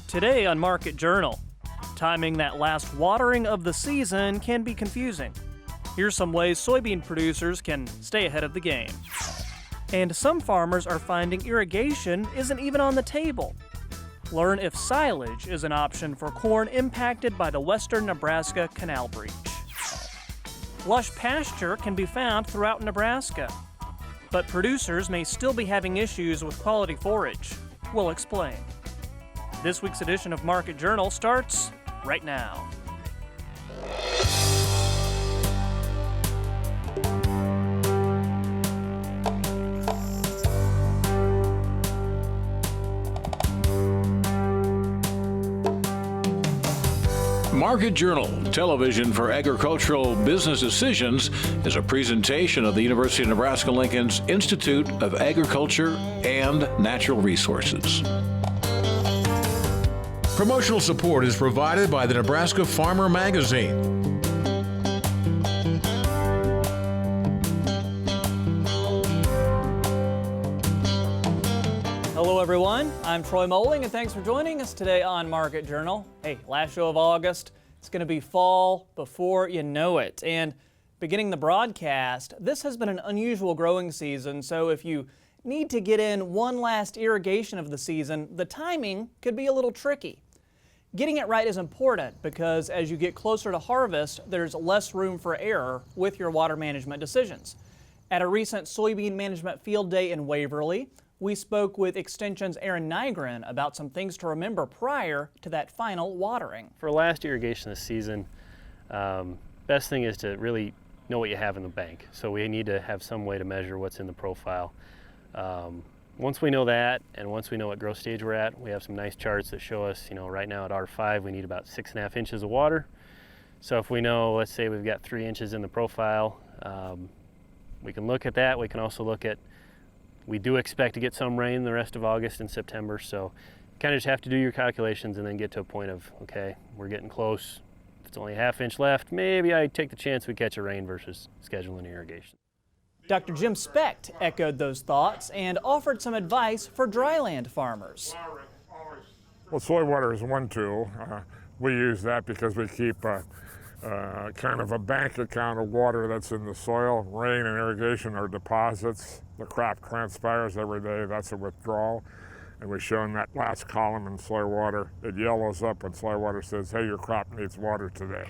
Today on Market Journal, timing that last watering of the season can be confusing. Here's some ways soybean producers can stay ahead of the game. And some farmers are finding irrigation isn't even on the table. Learn if silage is an option for corn impacted by the Western Nebraska canal breach. Lush pasture can be found throughout Nebraska, but producers may still be having issues with quality forage. We'll explain. This week's edition of Market Journal starts right now. Market Journal, television for agricultural business decisions, is a presentation of the University of Nebraska-Lincoln's Institute of Agriculture and Natural Resources. Promotional support is provided by the Nebraska Farmer Magazine. Hello everyone, I'm Troy Moling and thanks for joining us today on Market Journal. Hey, last show of August, it's going to be fall before you know it. And beginning the broadcast, this has been an unusual growing season, so if you need to get in one last irrigation of the season, the timing could be a little tricky. Getting it right is important because as you get closer to harvest, there's less room for error with your water management decisions. At a recent soybean management field day in Waverly, we spoke with Extension's Nygren about some things to remember prior to that final watering. For last irrigation this season, best thing is to really know what you have in the bank. So we need to have some way to measure what's in the profile. Once we know that, and once we know what growth stage we're at, we have some nice charts that show us, right now at R5, we need about 6.5 inches of water. So if we know, let's say we've got 3 inches in the profile, we can look at that. We can also look at, we do expect to get some rain the rest of August and September, so you kind of just have to do your calculations and then get to a point of, okay, we're getting close. If it's only a ½ inch left, maybe I take the chance we catch a rain versus scheduling irrigation. Dr. Jim Specht echoed those thoughts and offered some advice for dryland farmers. Well, soil water is one tool. We use that because we keep kind of a bank account of water that's in the soil. Rain and irrigation are deposits. The crop transpires every day, that's a withdrawal. And we've shown that last column in soil water, it yellows up when soil water says, hey, your crop needs water today.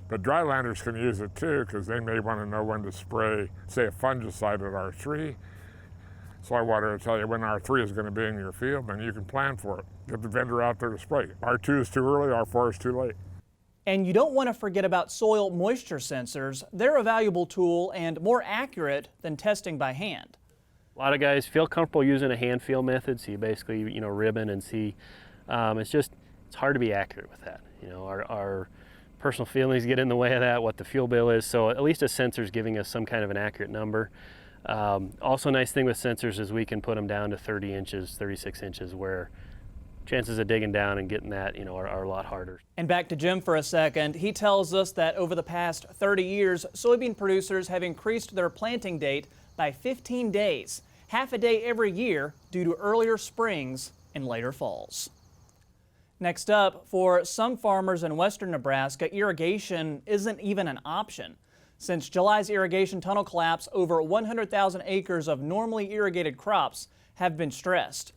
But drylanders can use it too because they may want to know when to spray, say, a fungicide at R3. Soil water will tell you when R3 is going to be in your field, and you can plan for it. Get the vendor out there to spray. R2 is too early, R4 is too late. And you don't want to forget about soil moisture sensors. They're a valuable tool and more accurate than testing by hand. A lot of guys feel comfortable using a hand feel method, so you basically, ribbon and see. It's hard to be accurate with that. Our personal feelings get in the way of that, what the fuel bill is, so at least a sensor is giving us some kind of an accurate number. Also, a nice thing with sensors is we can put them down to 30 inches, 36 inches, where chances of digging down and getting that, are a lot harder. And back to Jim for a second. He tells us that over the past 30 years, soybean producers have increased their planting date by 15 days, half a day every year due to earlier springs and later falls. Next up, for some farmers in western Nebraska, irrigation isn't even an option. Since July's irrigation tunnel collapse, over 100,000 acres of normally irrigated crops have been stressed.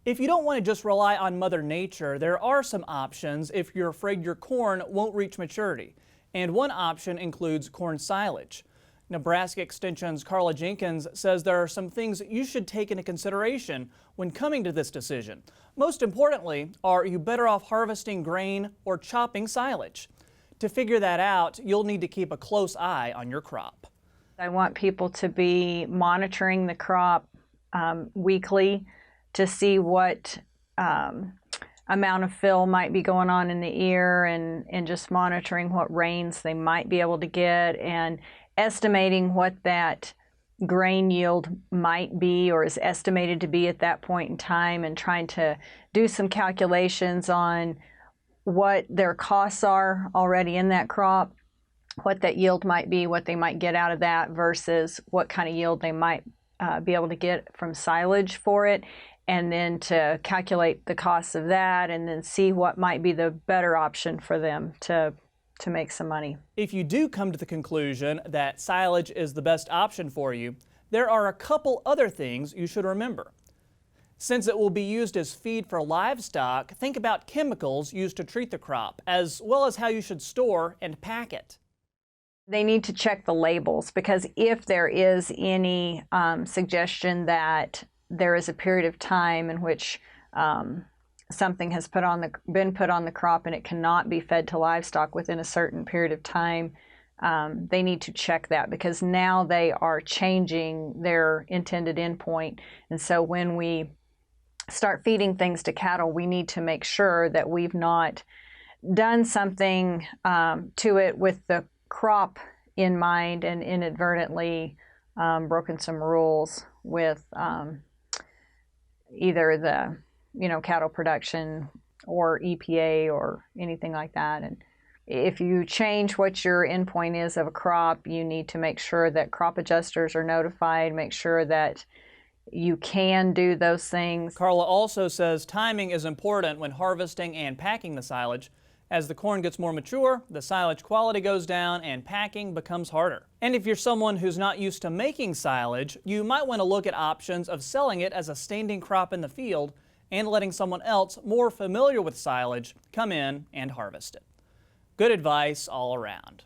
If you don't want to just rely on Mother Nature, there are some options if you're afraid your corn won't reach maturity. And one option includes corn silage. Nebraska Extension's Karla Jenkins says there are some things you should take into consideration when coming to this decision. Most importantly, are you better off harvesting grain or chopping silage? To figure that out, you'll need to keep a close eye on your crop. I want people to be monitoring the crop weekly to see what amount of fill might be going on in the ear and just monitoring what rains they might be able to get and estimating what that grain yield might be or is estimated to be at that point in time and trying to do some calculations on what their costs are already in that crop, what that yield might be, what they might get out of that versus what kind of yield they might be able to get from silage for it. and then to calculate the cost of that and then see what might be the better option for them to make some money. If you do come to the conclusion that silage is the best option for you, there are a couple other things you should remember. Since it will be used as feed for livestock, think about chemicals used to treat the crop, as well as how you should store and pack it. They need to check the labels, because if there is any suggestion that there is a period of time in which something has been put on the crop and it cannot be fed to livestock within a certain period of time, they need to check that, because now they are changing their intended endpoint. And so when we start feeding things to cattle, we need to make sure that we've not done something to it with the crop in mind and inadvertently broken some rules with either the cattle production or EPA or anything like that. And if you change what your endpoint is of a crop, you need to make sure that crop adjusters are notified, make sure that you can do those things. Karla also says timing is important when harvesting and packing the silage. As the corn gets more mature, the silage quality goes down and packing becomes harder. And if you're someone who's not used to making silage, you might want to look at options of selling it as a standing crop in the field and letting someone else more familiar with silage come in and harvest it. Good advice all around.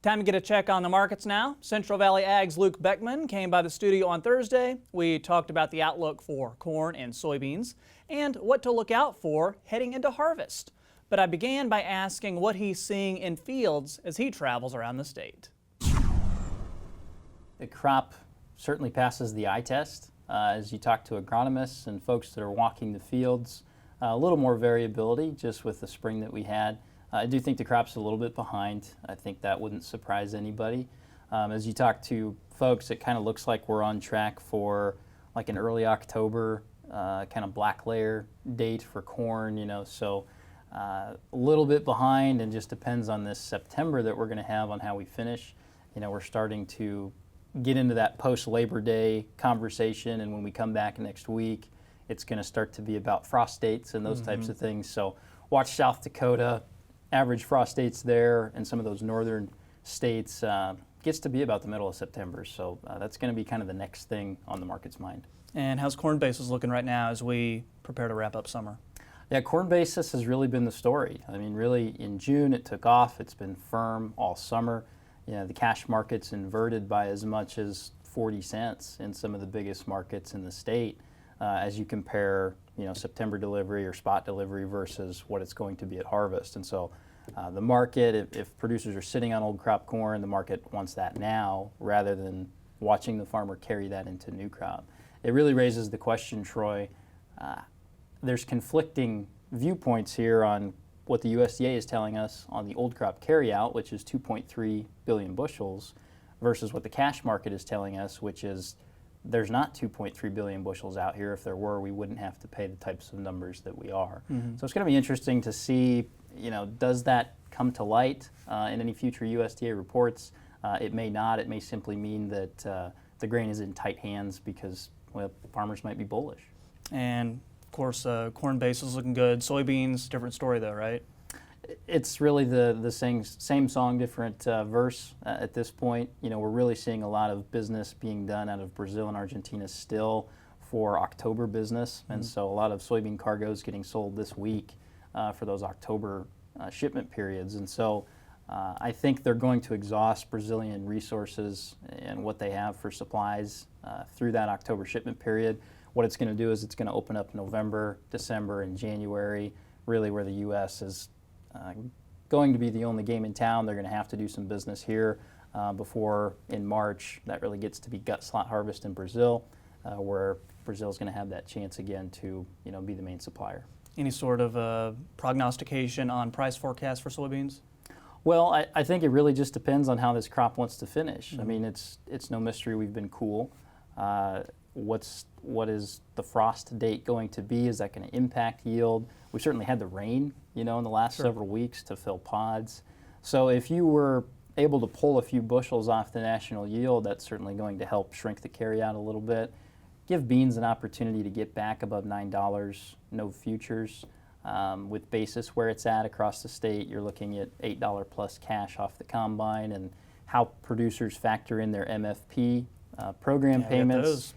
Time to get a check on the markets now. Central Valley Ag's Luke Beckman came by the studio on Thursday. We talked about the outlook for corn and soybeans and what to look out for heading into harvest. But I began by asking what he's seeing in fields as he travels around the state. The crop certainly passes the eye test. As you talk to agronomists and folks that are walking the fields, a little more variability just with the spring that we had. I do think the crop's a little bit behind. I think that wouldn't surprise anybody. As you talk to folks, it kind of looks like we're on track for like an early October kind of black layer date for corn, so a little bit behind, and just depends on this September that we're going to have on how we finish. We're starting to get into that post-Labor Day conversation, and when we come back next week, it's going to start to be about frost dates and those types of things. So watch South Dakota. Average frost dates there and some of those northern states gets to be about the middle of September. So that's going to be kind of the next thing on the market's mind. And how's corn basis looking right now as we prepare to wrap up summer? Yeah, corn basis has really been the story. I mean, really in June it took off. It's been firm all summer. The cash market's inverted by as much as 40 cents in some of the biggest markets in the state as you compare September delivery or spot delivery versus what it's going to be at harvest. And so the market, if producers are sitting on old crop corn, the market wants that now rather than watching the farmer carry that into new crop. It really raises the question, Troy, there's conflicting viewpoints here on what the USDA is telling us on the old crop carryout, which is 2.3 billion bushels, versus what the cash market is telling us, which is there's not 2.3 billion bushels out here. If there were, we wouldn't have to pay the types of numbers that we are. So it's going to be interesting to see, does that come to light in any future USDA reports? It may not. It may simply mean that the grain is in tight hands because, farmers might be bullish. And of course, corn base is looking good. Soybeans, different story though, right? It's really the same song, different verse at this point. We're really seeing a lot of business being done out of Brazil and Argentina still for October business. And so a lot of soybean cargoes getting sold this week for those October shipment periods. And so I think they're going to exhaust Brazilian resources and what they have for supplies through that October shipment period. What it's going to do is it's going to open up November, December, and January, really where the U.S. is going to be the only game in town. They're going to have to do some business here before in March that really gets to be gut slot harvest in Brazil, where Brazil is going to have that chance again to be the main supplier. Any sort of prognostication on price forecast for soybeans? Well, I think it really just depends on how this crop wants to finish. I mean, it's no mystery we've been cool. What is the frost date going to be? Is that going to impact yield? We certainly had the rain, in the last several weeks to fill pods. So if you were able to pull a few bushels off the national yield, that's certainly going to help shrink the carryout a little bit. give beans an opportunity to get back above $9, no futures. With basis where it's at across the state, you're looking at $8 plus cash off the combine, and how producers factor in their MFP program payments.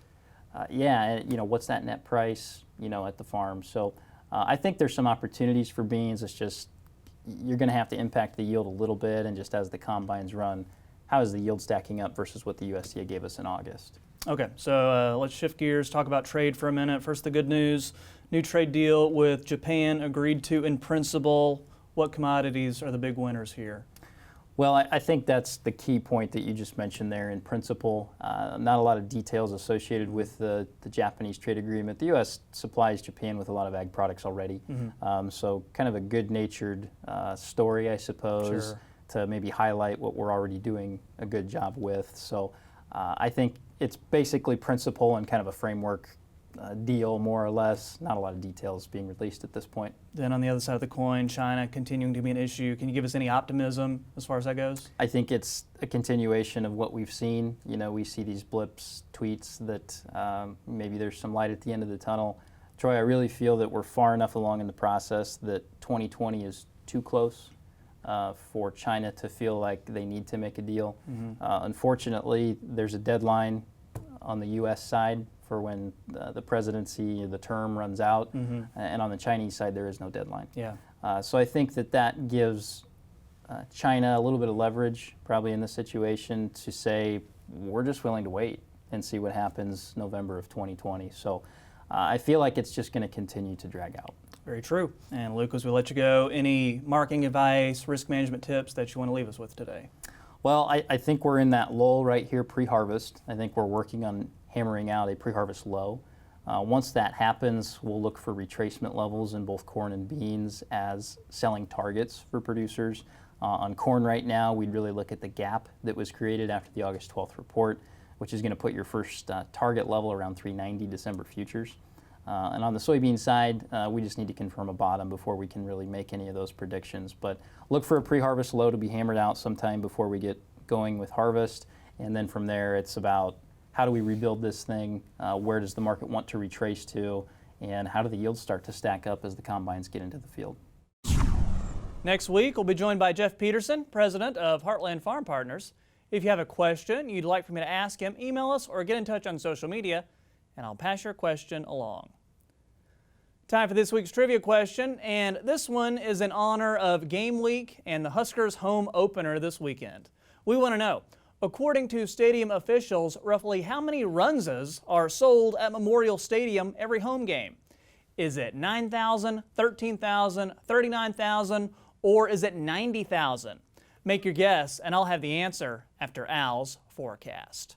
And, you know, what's that net price, you know, at the farm. So I think there's some opportunities for beans. It's just you're going to have to impact the yield a little bit, and just as the combines run, how is the yield stacking up versus what the USDA gave us in August? Okay, so let's shift gears, talk about trade for a minute. First, the good news. New trade deal with Japan agreed to in principle. What commodities are the big winners here? Well, I think that's the key point that you just mentioned there. In principle, not a lot of details associated with the Japanese trade agreement. The U.S. supplies Japan with a lot of ag products already, so kind of a good-natured story, I suppose, to maybe highlight what we're already doing a good job with. So I think it's basically principle and kind of a framework deal, more or less. Not a lot of details being released at this point. Then on the other side of the coin, China continuing to be an issue. Can you give us any optimism as far as that goes? I think it's a continuation of what we've seen. You know, we see these blips, tweets that maybe there's some light at the end of the tunnel. Troy, I really feel that we're far enough along in the process that 2020 is too close for China to feel like they need to make a deal. Unfortunately, there's a deadline on the U.S. side for when the presidency, the term runs out, and on the Chinese side there is no deadline. So I think that gives China a little bit of leverage probably in this situation to say we're just willing to wait and see what happens November of 2020. So I feel like it's just going to continue to drag out. Very true. And Luke, as we let you go, any marketing advice, risk management tips that you want to leave us with today? Well, I think we're in that lull right here pre-harvest. I think we're working on hammering out a pre-harvest low. Once that happens, we'll look for retracement levels in both corn and beans as selling targets for producers. On corn right now, we'd really look at the gap that was created after the August 12th report, which is going to put your first target level around 390 December futures. And on the soybean side, we just need to confirm a bottom before we can really make any of those predictions. But look for a pre-harvest low to be hammered out sometime before we get going with harvest. And then from there, it's about how do we rebuild this thing? Where does the market want to retrace to? And how do the yields start to stack up as the combines get into the field? Next week, we'll be joined by Jeff Peterson, president of Heartland Farm Partners. If you have a question you'd like for me to ask him, email us or get in touch on social media, and I'll pass your question along. Time for this week's trivia question, and this one is in honor of Game Week and the Huskers home opener this weekend. We want to know, according to stadium officials, roughly how many runzas are sold at Memorial Stadium every home game? Is it 9,000, 13,000, 39,000, or is it 90,000? Make your guess, and I'll have the answer after Al's forecast.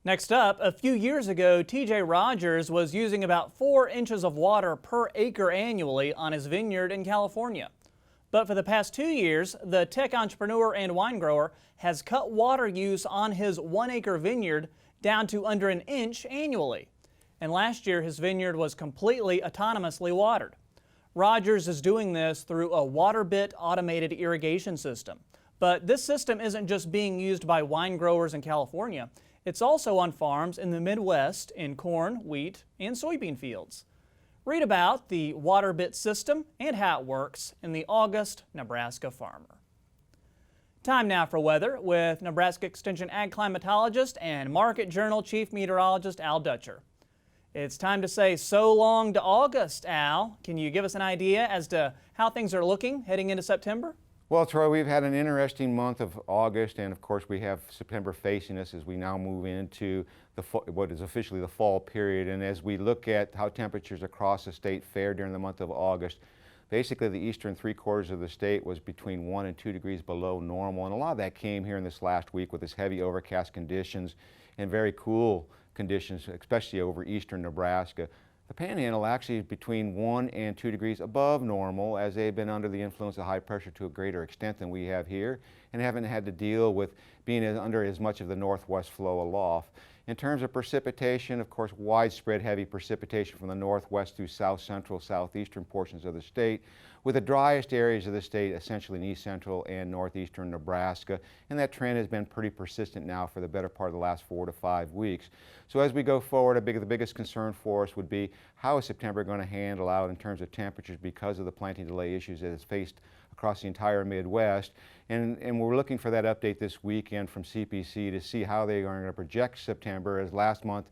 Next up, a few years ago, TJ Rogers was using about 4 inches of water per acre annually on his vineyard in California. But for the past 2 years, the tech entrepreneur and wine grower has cut water use on his 1-acre vineyard down to under an inch annually. And last year, his vineyard was completely autonomously watered. Rogers is doing this through a water-bit automated irrigation system. But this system isn't just being used by wine growers in California. It's also on farms in the Midwest in corn, wheat, and soybean fields. Read about the water-bit system and how it works in the August Nebraska Farmer. Time now for weather with Nebraska Extension Ag Climatologist and Market Journal Chief Meteorologist Al Dutcher. It's time to say so long to August, Al. Can you give us an idea as to how things are looking heading into September? Well, Troy, we've had an interesting month of August, and of course we have September facing us as we now move into what is officially the fall period. And as we look at how temperatures across the state fared during the month of August, basically the eastern 3/4 of the state was between 1 and 2 degrees below normal. And a lot of that came here in this last week with this heavy overcast conditions and very cool conditions, especially over eastern Nebraska. The Panhandle actually is between 1 and 2 degrees above normal, as they've been under the influence of high pressure to a greater extent than we have here, and haven't had to deal with being under as much of the northwest flow aloft. In terms of precipitation, of course, widespread heavy precipitation from the northwest through south central, southeastern portions of the state, with the driest areas of the state essentially in east central and northeastern Nebraska. And that trend has been pretty persistent now for the better part of the last 4 to 5 weeks. So as we go forward, the biggest concern for us would be how is September going to handle out in terms of temperatures because of the planting delay issues that it's faced across the entire Midwest. And we're looking for that update this weekend from CPC to see how they are going to project September, as last month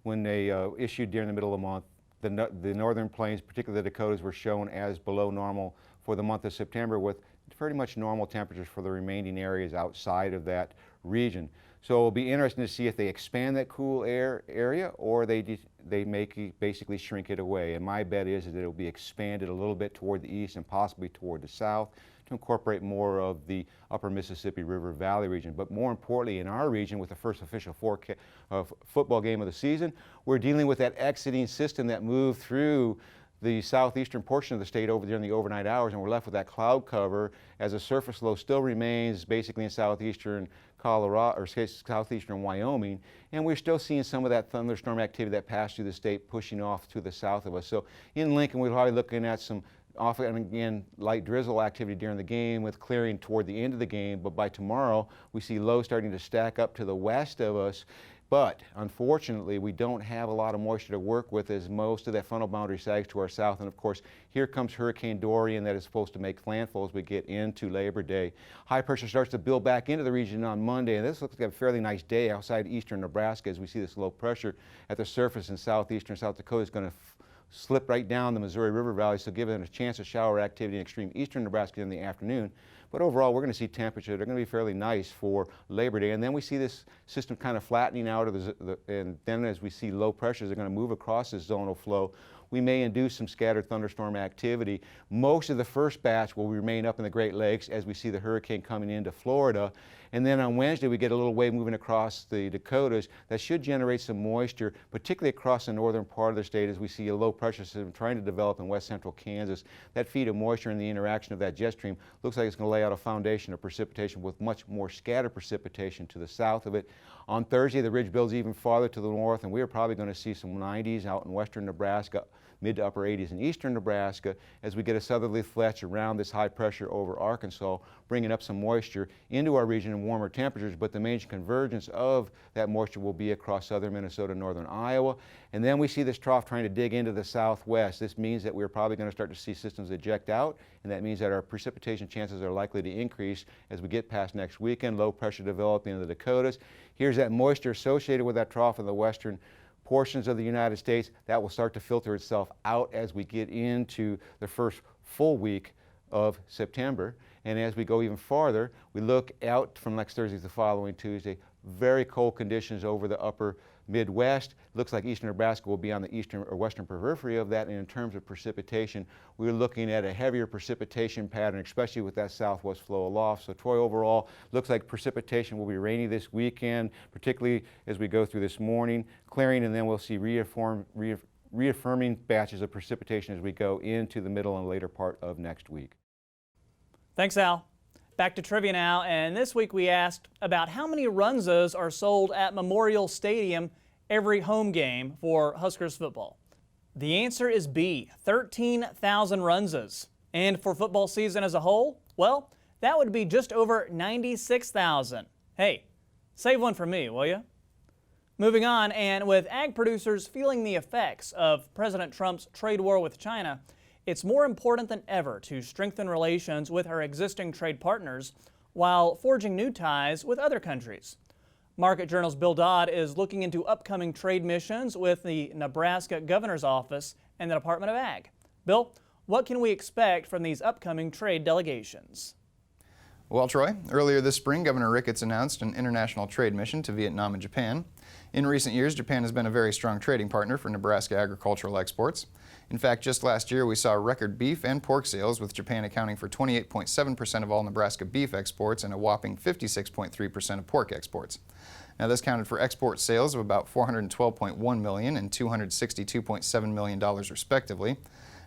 when they issued during the middle of the month, the northern plains, particularly the Dakotas, were shown as below normal for the month of September, with pretty much normal temperatures for the remaining areas outside of that region. So it'll be interesting to see if they expand that cool air area or they basically shrink it away. And my bet is that it'll be expanded a little bit toward the east and possibly toward the south to incorporate more of the upper Mississippi River Valley region. But more importantly, in our region, with the first official football game of the season, we're dealing with that exiting system that moved through the southeastern portion of the state over during the overnight hours, and we're left with that cloud cover as a surface low still remains basically in southeastern Colorado or southeastern Wyoming, and we're still seeing some of that thunderstorm activity that passed through the state pushing off to the south of us. So in Lincoln, we're probably looking at some off and again light drizzle activity during the game with clearing toward the end of the game, but by tomorrow we see low starting to stack up to the west of us. But unfortunately, we don't have a lot of moisture to work with as most of that frontal boundary sags to our south. And of course, here comes Hurricane Dorian that is supposed to make landfall as we get into Labor Day. High pressure starts to build back into the region on Monday, and this looks like a fairly nice day outside eastern Nebraska as we see this low pressure at the surface in southeastern South Dakota is going to slip right down the Missouri River Valley, so giving it a chance of shower activity in extreme eastern Nebraska in the afternoon. But overall, we're going to see temperatures. They're going to be fairly nice for Labor Day. And then we see this system kind of flattening out of and then as we see low pressures, they're going to move across this zonal flow. We may induce some scattered thunderstorm activity. Most of the first batch will remain up in the Great Lakes as we see the hurricane coming into Florida. And then on Wednesday, we get a little wave moving across the Dakotas that should generate some moisture, particularly across the northern part of the state as we see a low pressure system trying to develop in west central Kansas. That feed of moisture and the interaction of that jet stream looks like it's going to lay out a foundation of precipitation with much more scattered precipitation to the south of it. On Thursday, the ridge builds even farther to the north, and we are probably going to see some 90s out in western Nebraska, mid to upper 80s in eastern Nebraska as we get a southerly fletch around this high pressure over Arkansas, bringing up some moisture into our region and warmer temperatures, but the major convergence of that moisture will be across southern Minnesota, northern Iowa. And then we see this trough trying to dig into the southwest. This means that we're probably going to start to see systems eject out, and that means that our precipitation chances are likely to increase as we get past next weekend. Low pressure developing in the Dakotas. Here's that moisture associated with that trough in the western portions of the United States. That will start to filter itself out as we get into the first full week of September. And as we go even farther, we look out from next Thursday to the following Tuesday, very cold conditions over the upper Midwest. Looks like eastern Nebraska will be on the eastern or western periphery of that. And in terms of precipitation, we're looking at a heavier precipitation pattern, especially with that southwest flow aloft. So Troy, overall, looks like precipitation will be rainy this weekend, particularly as we go through this morning, clearing, and then we'll see reaffirming batches of precipitation as we go into the middle and later part of next week. Thanks, Al. Back to trivia now, and this week we asked about how many runzas are sold at Memorial Stadium every home game for Huskers football. The answer is B, 13,000 runzas. And for football season as a whole, well, that would be just over 96,000. Hey, save one for me, will you? Moving on, and with ag producers feeling the effects of President Trump's trade war with China, it's more important than ever to strengthen relations with our existing trade partners while forging new ties with other countries. Market Journal's Bill Dodd is looking into upcoming trade missions with the Nebraska Governor's Office and the Department of Ag. Bill, what can we expect from these upcoming trade delegations? Well, Troy, earlier this spring, Governor Ricketts announced an international trade mission to Vietnam and Japan. In recent years, Japan has been a very strong trading partner for Nebraska agricultural exports. In fact, just last year, we saw record beef and pork sales, with Japan accounting for 28.7% of all Nebraska beef exports and a whopping 56.3% of pork exports. Now, this counted for export sales of about $412.1 million and $262.7 million, respectively.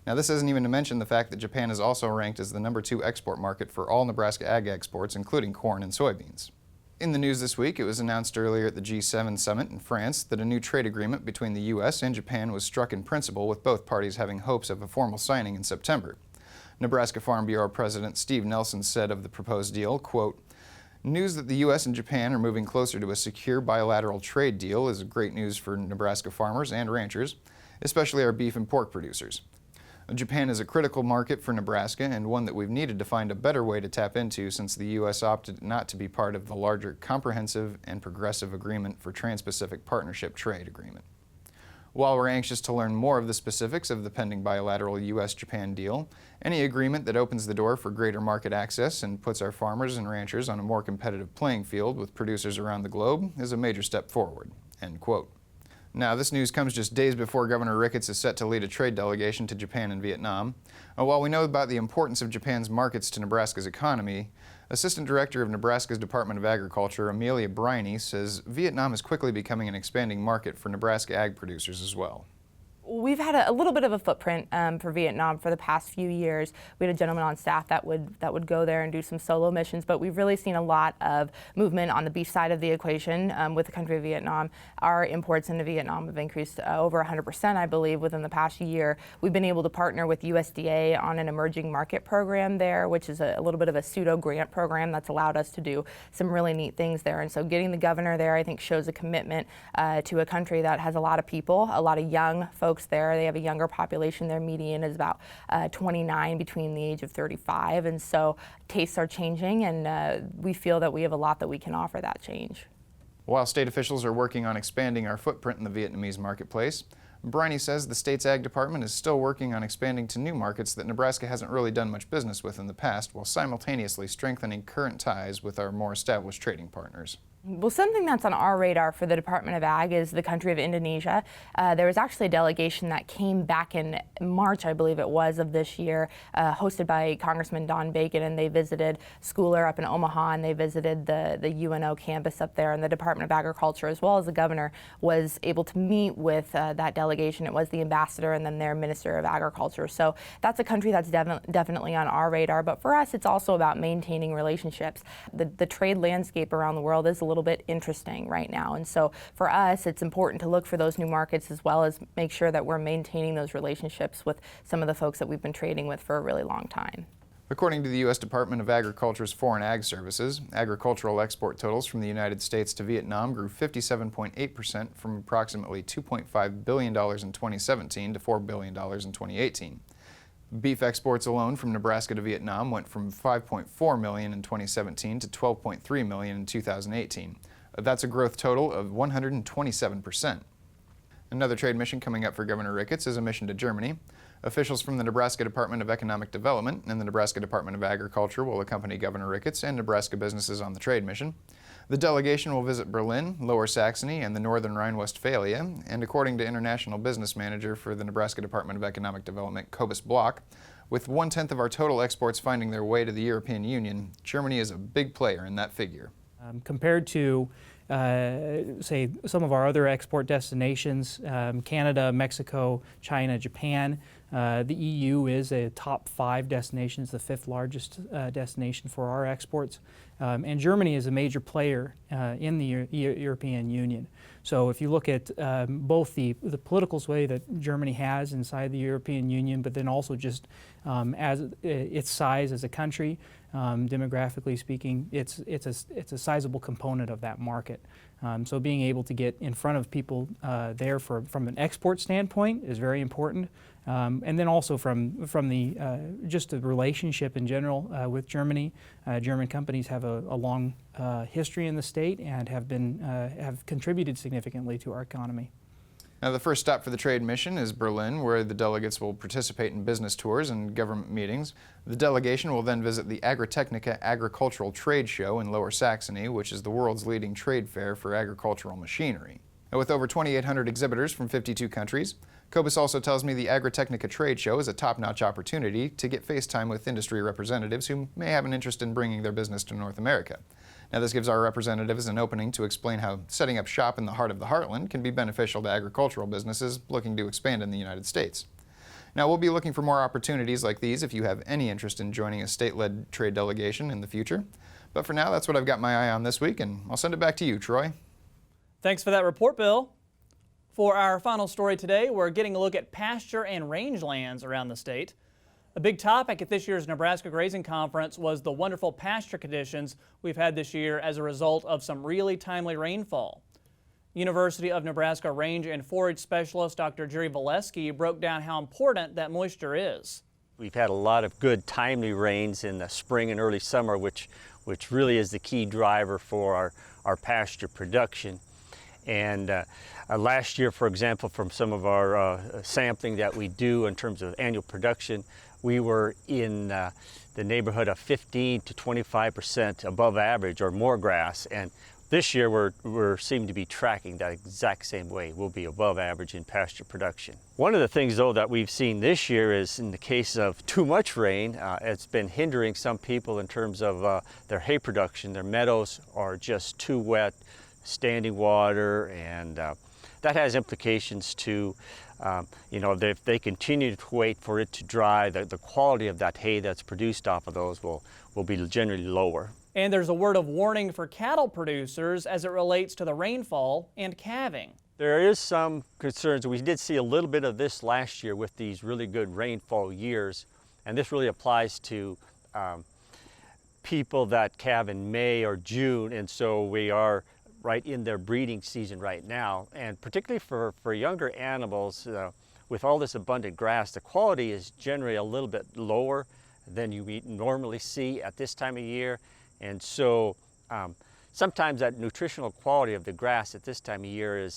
Now, this isn't even to mention the fact that Japan is also ranked as the #2 export market for all Nebraska ag exports, including corn and soybeans. In the news this week, it was announced earlier at the G7 summit in France that a new trade agreement between the U.S. and Japan was struck in principle, with both parties having hopes of a formal signing in September. Nebraska Farm Bureau President Steve Nelson said of the proposed deal, quote, "News that the U.S. and Japan are moving closer to a secure bilateral trade deal is great news for Nebraska farmers and ranchers, especially our beef and pork producers. Japan is a critical market for Nebraska and one that we've needed to find a better way to tap into since the U.S. opted not to be part of the larger Comprehensive and Progressive Agreement for Trans-Pacific Partnership Trade Agreement." While we're anxious to learn more of the specifics of the pending bilateral U.S.-Japan deal, any agreement that opens the door for greater market access and puts our farmers and ranchers on a more competitive playing field with producers around the globe is a major step forward, end quote. Now, this news comes just days before Governor Ricketts is set to lead a trade delegation to Japan and Vietnam. While we know about the importance of Japan's markets to Nebraska's economy, Assistant Director of Nebraska's Department of Agriculture, Amelia Briney, says Vietnam is quickly becoming an expanding market for Nebraska ag producers as well. We've had a little bit of a footprint for Vietnam for the past few years. We had a gentleman on staff that would go there and do some solo missions, but we've really seen a lot of movement on the beef side of the equation with the country of Vietnam. Our imports into Vietnam have increased over 100%, I believe, within the past year. We've been able to partner with USDA on an emerging market program there, which is a little bit of a pseudo grant program that's allowed us to do some really neat things there. And so getting the governor there, I think, shows a commitment to a country that has a lot of people, a lot of young folks there. They have a younger population. Their median is about 29 between the age of 35. And so tastes are changing, and we feel that we have a lot that we can offer that change. While state officials are working on expanding our footprint in the Vietnamese marketplace, Briney says the state's ag department is still working on expanding to new markets that Nebraska hasn't really done much business with in the past, while simultaneously strengthening current ties with our more established trading partners. Well, something that's on our radar for the Department of Ag is the country of Indonesia. There was actually a delegation that came back in March, I believe it was, of this year, hosted by Congressman Don Bacon, and they visited Schooler up in Omaha, and they visited the UNO campus up there, and the Department of Agriculture, as well as the governor, was able to meet with that delegation. It was the ambassador and then their Minister of Agriculture. So that's a country that's definitely on our radar, but for us, it's also about maintaining relationships. The trade landscape around the world is a little bit interesting right now, and so for us it's important to look for those new markets as well as make sure that we're maintaining those relationships with some of the folks that we've been trading with for a really long time. According to the U.S. Department of Agriculture's Foreign Ag Services, agricultural export totals from the United States to Vietnam grew 57.8% from approximately $2.5 billion in 2017 to $4 billion in 2018. Beef exports alone from Nebraska to Vietnam went from $5.4 million in 2017 to $12.3 million in 2018. That's a growth total of 127%. Another trade mission coming up for Governor Ricketts is a mission to Germany. Officials from the Nebraska Department of Economic Development and the Nebraska Department of Agriculture will accompany Governor Ricketts and Nebraska businesses on the trade mission. The delegation will visit Berlin, Lower Saxony, and the Northern Rhine-Westphalia, and according to International Business Manager for the Nebraska Department of Economic Development, Cobus Block, with 1/10 of our total exports finding their way to the European Union, Germany is a big player in that figure. Compared to, say, some of our other export destinations, Canada, Mexico, China, Japan, the EU is a top 5 destinations, the 5th largest destination for our exports. And Germany is a major player in the European Union. So if you look at both the political sway that Germany has inside the European Union, but then also just as its size as a country, demographically speaking, it's a sizable component of that market. So being able to get in front of people there from an export standpoint is very important. And then also from the just the relationship in general with Germany. German companies have a long history in the state and have contributed significantly to our economy. Now, the first stop for the trade mission is Berlin, where the delegates will participate in business tours and government meetings. The delegation will then visit the Agritechnica Agricultural Trade Show in Lower Saxony, which is the world's leading trade fair for agricultural machinery. Now, with over 2,800 exhibitors from 52 countries, Cobus also tells me the Agritechnica Trade Show is a top-notch opportunity to get face time with industry representatives who may have an interest in bringing their business to North America. Now, this gives our representatives an opening to explain how setting up shop in the heart of the heartland can be beneficial to agricultural businesses looking to expand in the United States. Now, we'll be looking for more opportunities like these if you have any interest in joining a state-led trade delegation in the future. But for now, that's what I've got my eye on this week, and I'll send it back to you, Troy. Thanks for that report, Bill. For our final story today, we're getting a look at pasture and rangelands around the state. A big topic at this year's Nebraska Grazing Conference was the wonderful pasture conditions we've had this year as a result of some really timely rainfall. University of Nebraska Range and Forage Specialist Dr. Jerry Volesky broke down how important that moisture is. We've had a lot of good timely rains in the spring and early summer, which really is the key driver for our pasture production. And last year, for example, from some of our sampling that we do in terms of annual production, we were in the neighborhood of 15 to 25% above average or more grass. And this year we're seem to be tracking that exact same way. We'll be above average in pasture production. One of the things though that we've seen this year is in the case of too much rain, it's been hindering some people in terms of their hay production. Their meadows are just too wet, standing water, and that has implications to if they continue to wait for it to dry, the quality of that hay that's produced off of those will be generally lower. And there's a word of warning for cattle producers as it relates to the rainfall and calving. There is some concerns. We did see a little bit of this last year with these really good rainfall years, and this really applies to people that calve in May or June, and so we are right in their breeding season right now. And particularly for younger animals, with all this abundant grass, the quality is generally a little bit lower than you normally see at this time of year. And so sometimes that nutritional quality of the grass at this time of year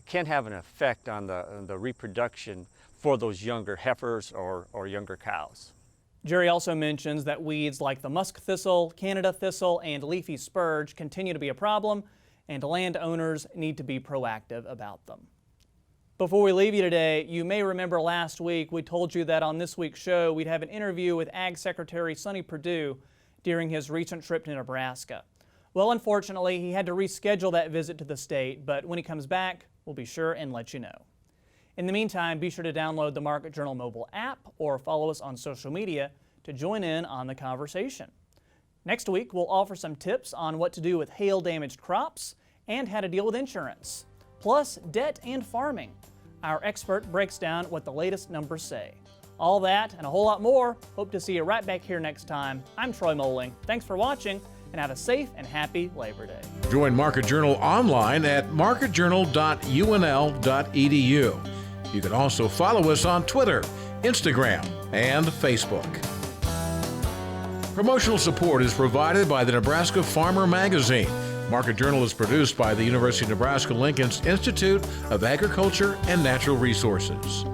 can have an effect on the reproduction for those younger heifers or younger cows. Jerry also mentions that weeds like the musk thistle, Canada thistle, and leafy spurge continue to be a problem, and landowners need to be proactive about them. Before we leave you today, you may remember last week we told you that on this week's show we'd have an interview with Ag Secretary Sonny Perdue during his recent trip to Nebraska. Well, unfortunately, he had to reschedule that visit to the state, but when he comes back, we'll be sure and let you know. In the meantime, be sure to download the Market Journal mobile app or follow us on social media to join in on the conversation. Next week, we'll offer some tips on what to do with hail-damaged crops and how to deal with insurance, plus debt and farming. Our expert breaks down what the latest numbers say. All that and a whole lot more. Hope to see you right back here next time. I'm Troy Moling. Thanks for watching, and have a safe and happy Labor Day. Join Market Journal online at marketjournal.unl.edu. You can also follow us on Twitter, Instagram, and Facebook. Promotional support is provided by the Nebraska Farmer Magazine. Market Journal is produced by the University of Nebraska Lincoln's Institute of Agriculture and Natural Resources.